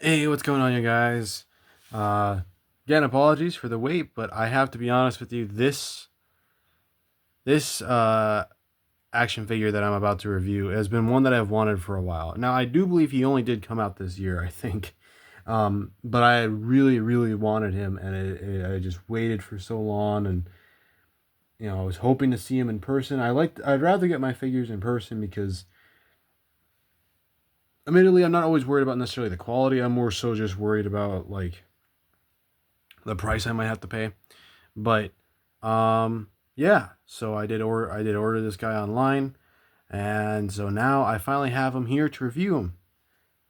Hey, what's going on, you guys? Uh, Again, apologies for the wait, but I have to be honest with you. This action figure that I'm about to review has been one that I've wanted for a while. Now, I do believe he only did come out this year, I think, but I really, really wanted him, and I just waited for so long, and I was hoping to see him in person. I'd rather get my figures in person because, admittedly, I'm not always worried about necessarily the quality. I'm more so just worried about like the price I might have to pay. But yeah, so I did order this guy online, and so now I finally have him here to review him,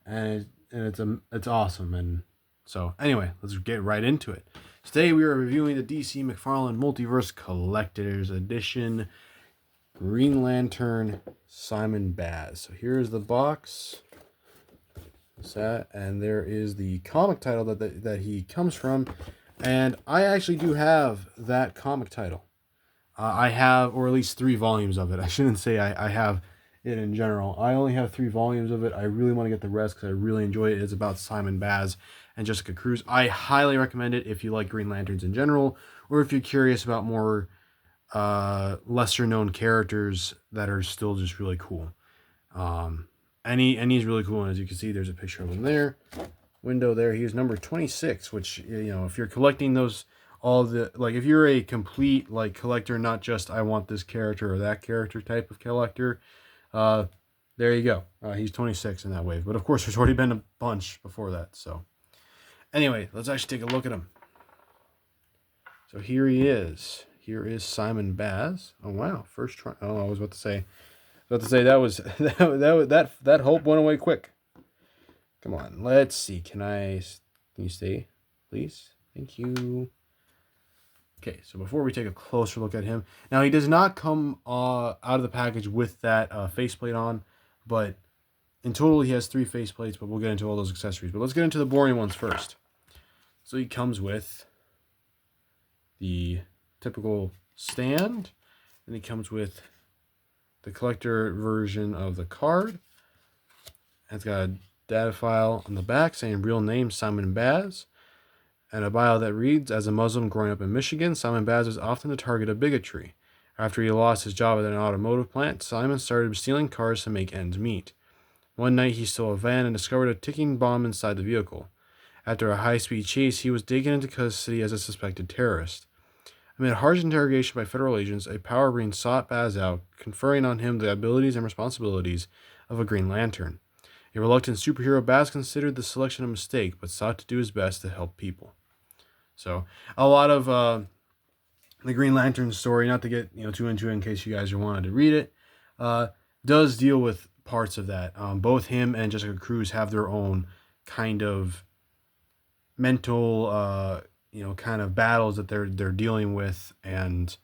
and it's awesome. And so anyway, let's get right into it. Today we are reviewing the DC Mcfarlane Multiverse Collector's Edition Green Lantern Simon Baz. So here's the box. And there is the comic title that he comes from. And I actually do have that comic title. I have, or at least 3 volumes of it. I shouldn't say I have it in general. I only have 3 volumes of it. I really want to get the rest because I really enjoy it. It's about Simon Baz and Jessica Cruz. I highly recommend it if you like Green Lanterns in general, or if you're curious about more lesser known characters that are still just really cool. And he's really cool. And as you can see, there's a picture of him there. Window there. He is number 26, which, if you're collecting those, all the, like, if you're a complete, like, collector, not just I want this character or that character type of collector, uh, there you go. He's 26 in that wave. But of course, there's already been a bunch before that. So anyway, let's actually take a look at him. So here he is. Here is Simon Baz. Oh, wow. First try. Oh, I was about to say that was that hope went away quick. Come on, let's see. Can you stay, please? Thank you. Okay, so before we take a closer look at him, now he does not come out of the package with that faceplate on, but in total he has 3 faceplates. But we'll get into all those accessories. But let's get into the boring ones first. So he comes with the typical stand, and he comes with the collector version of the card. It's got a data file on the back saying real name Simon Baz, and a bio that reads, as a Muslim growing up in Michigan, Simon Baz was often the target of bigotry. After he lost his job at an automotive plant, Simon started stealing cars to make ends meet. One night he stole a van and discovered a ticking bomb inside the vehicle. After a high-speed chase, he was taken into custody as a suspected terrorist. Amid harsh interrogation by federal agents, a power ring sought Baz out, conferring on him the abilities and responsibilities of a Green Lantern. A reluctant superhero, Baz considered the selection a mistake, but sought to do his best to help people. So, a lot of the Green Lantern story, not to get too into it in case you guys wanted to read it, does deal with parts of that. Both him and Jessica Cruz have their own kind of mental, kind of battles that they're dealing with, and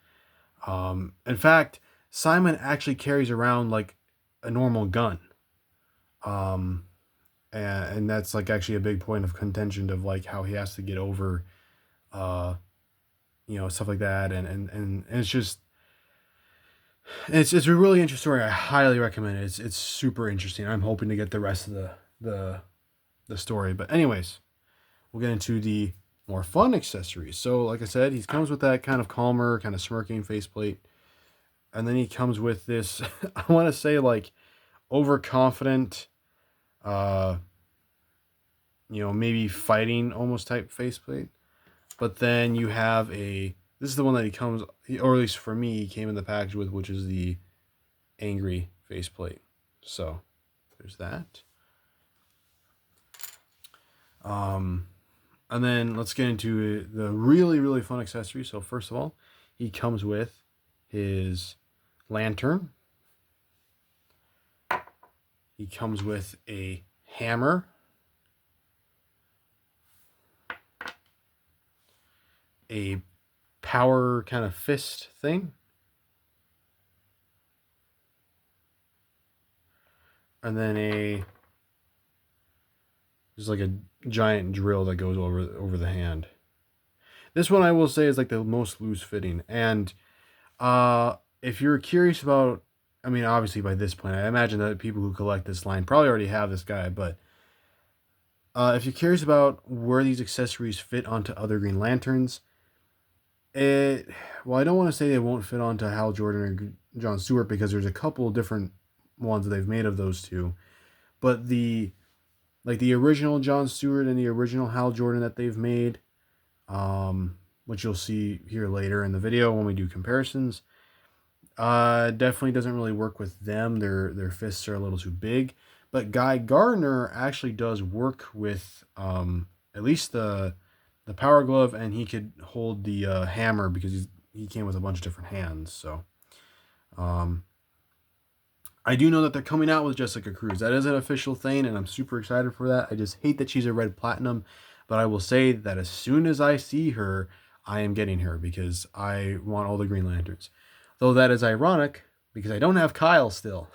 in fact, Simon actually carries around like a normal gun. And that's like actually a big point of contention of like how he has to get over uh stuff like that, and it's just it's a really interesting story. I highly recommend it. It's super interesting. I'm hoping to get the rest of the story, but anyways, we'll get into the more fun accessories. So like I said, he comes with that kind of calmer, kind of smirking faceplate, and then he comes with this I want to say like overconfident, uh maybe fighting almost type faceplate. But then you have this is the one that he comes, or at least for me, he came in the package with, which is the angry faceplate. So there's that. And then let's get into the really, really fun accessory. So first of all, he comes with his lantern. He comes with a hammer, a power kind of fist thing, and then just like a giant drill that goes over the hand. This one I will say is like the most loose fitting, and if you're curious about, I mean, obviously by this point, I imagine that people who collect this line probably already have this guy, but If you're curious about where these accessories fit onto other Green Lanterns, well, I don't want to say they won't fit onto Hal Jordan or John Stewart because there's a couple different ones that they've made of those two. But the original John Stewart and the original Hal Jordan that they've made, which you'll see here later in the video when we do comparisons, definitely doesn't really work with them. Their fists are a little too big. But Guy Gardner actually does work with at least the Power Glove, and he could hold the hammer because he came with a bunch of different hands. So I do know that they're coming out with Jessica Cruz. That is an official thing, and I'm super excited for that. I just hate that she's a red platinum, but I will say that as soon as I see her, I am getting her because I want all the Green Lanterns. Though that is ironic because I don't have Kyle still.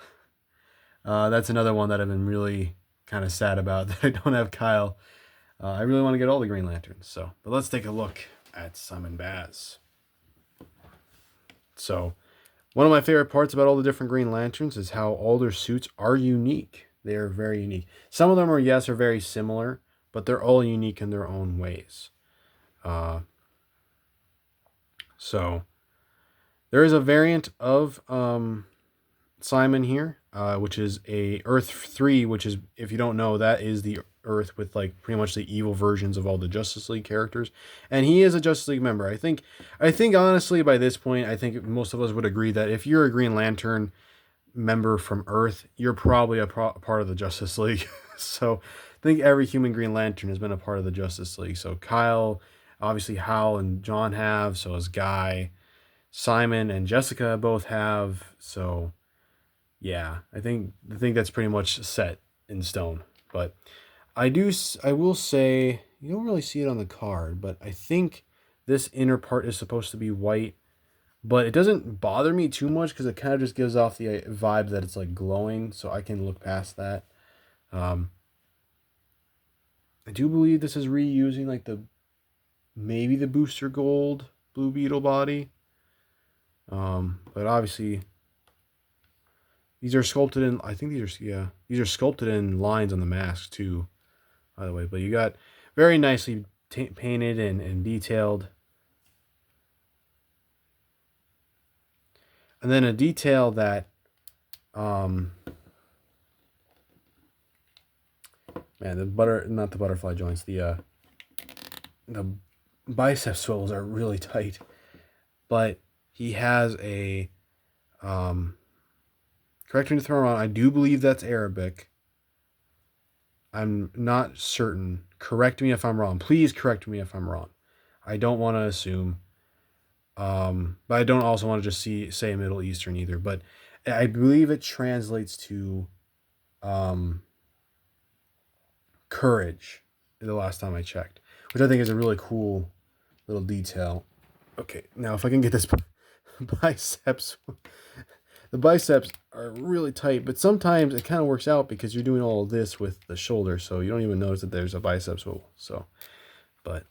That's another one that I've been really kind of sad about, that I don't have Kyle. I really want to get all the Green Lanterns. So, but let's take a look at Simon Baz. So, one of my favorite parts about all the different Green Lanterns is how all their suits are unique. They are very unique. Some of them are very similar, but they're all unique in their own ways. So there is a variant of Simon here, which is a Earth 3, which is, if you don't know, that is the Earth with like pretty much the evil versions of all the Justice League characters. And he is a Justice League member. I think honestly by this point, I think most of us would agree that if you're a Green Lantern member from Earth, you're probably a part of the Justice League. So I think every human Green Lantern has been a part of the Justice League. So Kyle, obviously Hal and John have, so has Guy. Simon and Jessica both have. So yeah, I think that's pretty much set in stone. But I will say, you don't really see it on the card, but I think this inner part is supposed to be white, but it doesn't bother me too much because it kind of just gives off the vibe that it's like glowing, so I can look past that. I do believe this is reusing like maybe the Booster Gold Blue Beetle body. But obviously these are sculpted in, I think these are sculpted in lines on the mask too, by the way. But you got very nicely painted and detailed. And then a detail that, man, not the butterfly joints, the bicep swivels are really tight. But he has a, correct me if I'm wrong, I do believe that's Arabic. I'm not certain. Correct me if I'm wrong. Please correct me if I'm wrong. I don't want to assume. But I don't also want to just say Middle Eastern either. But I believe it translates to courage the last time I checked, which I think is a really cool little detail. Okay, now if I can get this biceps. The biceps are really tight, but sometimes it kind of works out because you're doing all of this with the shoulder, so you don't even notice that there's a bicep swivel. So, but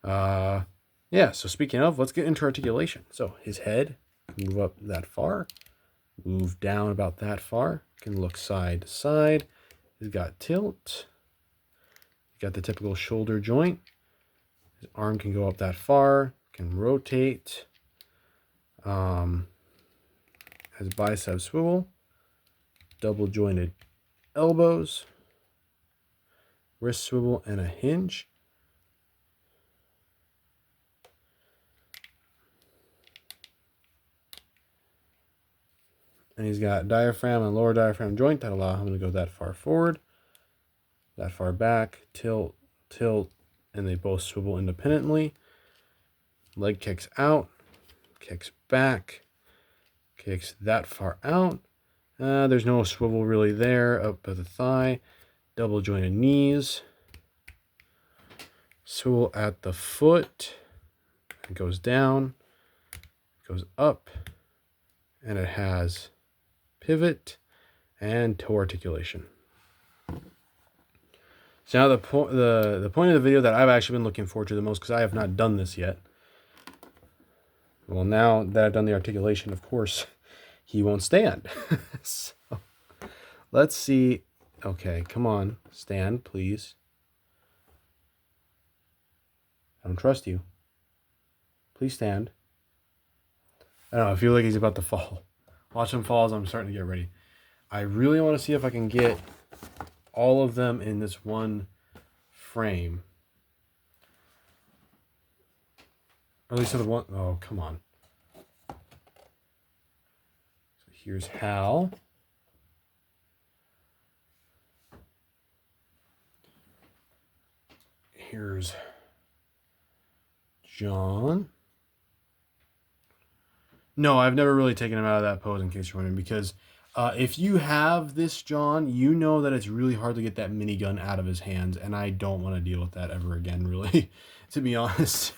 yeah, so speaking of, let's get into articulation. So his head, move up that far, move down about that far, can look side to side. He's got tilt. He's got the typical shoulder joint. His arm can go up that far, can rotate. Has bicep swivel, double jointed elbows, wrist swivel, and a hinge. And he's got diaphragm and lower diaphragm joint that allow him to go that far forward, that far back, tilt, and they both swivel independently. Leg kicks out, kicks back, kicks that far out. There's no swivel really there. Up at the thigh, double jointed knees, swivel at the foot. It goes down, goes up, and it has pivot and toe articulation. So now the point of the video that I've actually been looking forward to the most, because I have not done this yet. Well, now that I've done the articulation, of course, he won't stand. So let's see. Okay, come on, stand, please. I don't trust you. Please stand. I don't know. I feel like he's about to fall. Watch him fall as I'm starting to get ready. I really want to see if I can get all of them in this one frame. Or at least the one. Oh, come on. So here's Hal. Here's John. No, I've never really taken him out of that pose, in case you're wondering, because if you have this John, you know that it's really hard to get that minigun out of his hands, and I don't want to deal with that ever again, really, to be honest.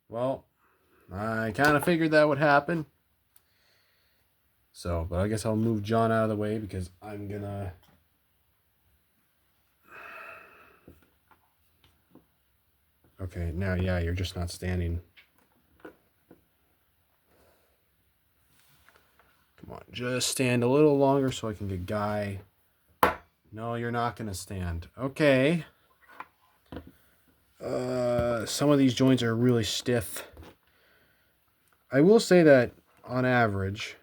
Well, I kind of figured that would happen. So, but I guess I'll move John out of the way because I'm gonna... Okay, now, yeah, you're just not standing. Come on, just stand a little longer so I can get Guy. No, you're not gonna stand. Okay. Some of these joints are really stiff. I will say that, on average,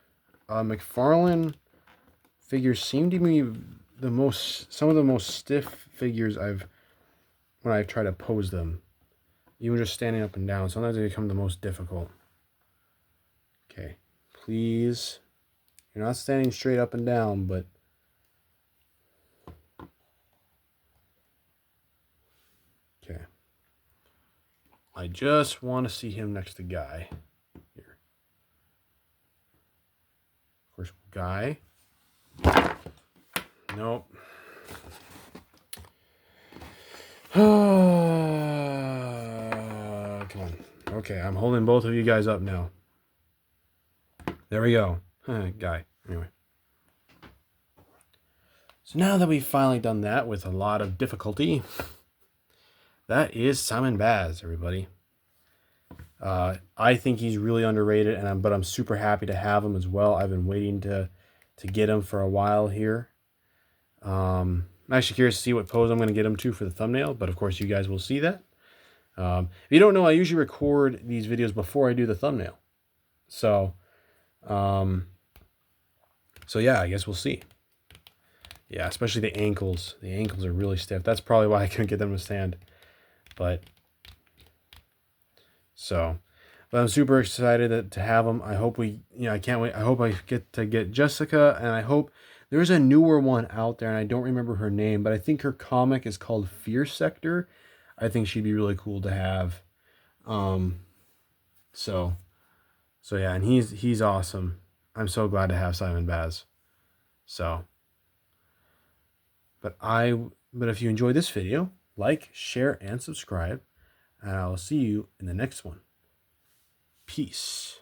Mcfarlane figures seem to be some of the most stiff figures when I try to pose them. Even just standing up and down. Sometimes they become the most difficult. Okay. Please. You're not standing straight up and down, but... Okay. I just want to see him next to Guy. Here. Of course, Guy. Nope. Come on. Okay, I'm holding both of you guys up now. There we go. Guy. Anyway. So now that we've finally done that with a lot of difficulty, that is Simon Baz, everybody. I think he's really underrated, but I'm super happy to have him as well. I've been waiting to get him for a while here. I'm actually curious to see what pose I'm going to get him to for the thumbnail, but of course you guys will see that. If you don't know, I usually record these videos before I do the thumbnail. So yeah, I guess we'll see. Yeah, especially the ankles. The ankles are really stiff. That's probably why I couldn't get them to stand. But I'm super excited to have them. I hope I can't wait. I hope I get to get Jessica, and I hope there's a newer one out there, and I don't remember her name, but I think her comic is called Fear Sector. I think she'd be really cool to have. So yeah, and he's awesome. I'm so glad to have Simon Baz. So, but if you enjoyed this video, like, share, and subscribe, and I'll see you in the next one. Peace.